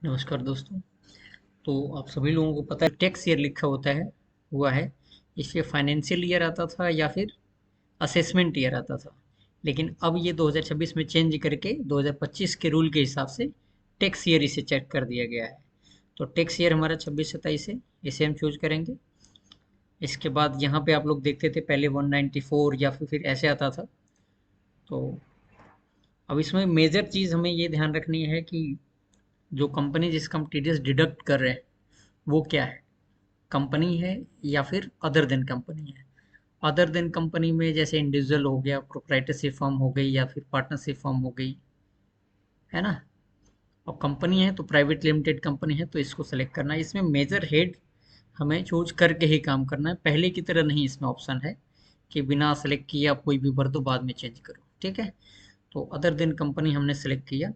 नमस्कार दोस्तों। तो आप सभी लोगों को पता है टैक्स ईयर लिखा होता है हुआ है। इसलिए फाइनेंशियल ईयर आता था या फिर असेसमेंट ईयर आता था। लेकिन अब ये 2026 में चेंज करके 2025 के रूल के हिसाब से टैक्स ईयर इसे चेक कर दिया गया है। तो टैक्स ईयर हमारा 26-27 है, इसे हम चूज करेंगे। इसके बाद यहाँ पे आप लोग देखते थे पहले 194 या फिर ऐसे आता था। तो अब इसमें मेजर चीज़ हमें ये ध्यान रखनी है कि जो कंपनी जिसका हम टीडीएस डिडक्ट कर रहे हैं वो क्या है, कंपनी है या फिर अदर देन कंपनी है। अदर देन कंपनी में जैसे इंडिविजुअल हो गया, प्रोप्राइटरशिप फर्म हो गई या फिर पार्टनरशिप फर्म हो गई, है ना। और कंपनी है तो प्राइवेट लिमिटेड कंपनी है, तो इसको सेलेक्ट करना है। इसमें मेजर हेड हमें चूज करके ही काम करना है, पहले की तरह नहीं इसमें ऑप्शन है कि बिना सेलेक्ट किए आप कोई भी भर दो बाद में चेंज करो, ठीक है। तो अदर देन कंपनी हमने सेलेक्ट किया।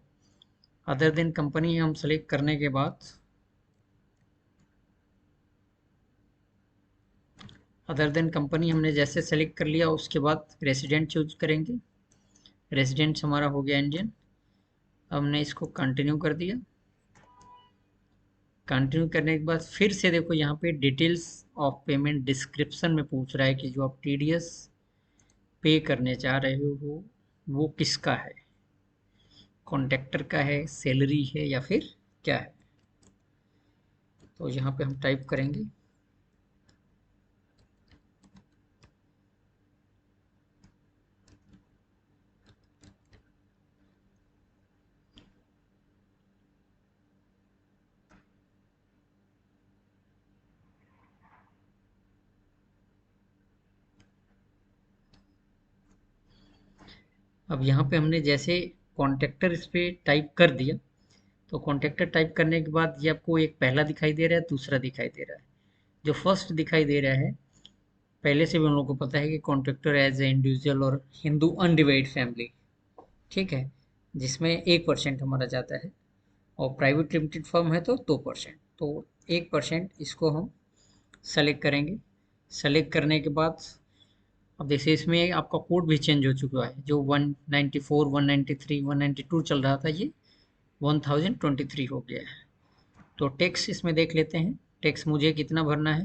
अदर देन कंपनी हम सेलेक्ट करने के बाद अदर देन कंपनी हमने जैसे सेलेक्ट कर लिया, उसके बाद रेसिडेंट चूज करेंगे। रेसिडेंट हमारा हो गया इंडियन। हमने इसको कंटिन्यू कर दिया। कंटिन्यू करने के बाद फिर से देखो यहाँ पे डिटेल्स ऑफ पेमेंट डिस्क्रिप्शन में पूछ रहा है कि जो आप टीडीएस पे करने जा रहे हो वो किसका है, कॉन्ट्रैक्टर का है, सैलरी है या फिर क्या है। तो यहाँ पे हम टाइप करेंगे। अब यहाँ पे हमने जैसे कॉन्ट्रैक्टर इस पे टाइप कर दिया, तो कॉन्ट्रैक्टर टाइप करने के बाद ये आपको एक पहला दिखाई दे रहा है, दूसरा दिखाई दे रहा है। जो फर्स्ट दिखाई दे रहा है, पहले से भी हम लोग को पता है कि कॉन्ट्रैक्टर एज ए इंडिविजुअल और हिंदू अनडिवाइड फैमिली, ठीक है, जिसमें 1% हमारा जाता है। और प्राइवेट लिमिटेड फर्म है तो 2%। तो 1% इसको हम सेलेक्ट करेंगे। सेलेक्ट करने के बाद अब जैसे इसमें आपका कोड भी चेंज हो चुका है, जो 194 193 192 चल रहा था, ये 1023 हो गया है। तो टैक्स इसमें देख लेते हैं, टैक्स मुझे कितना भरना है।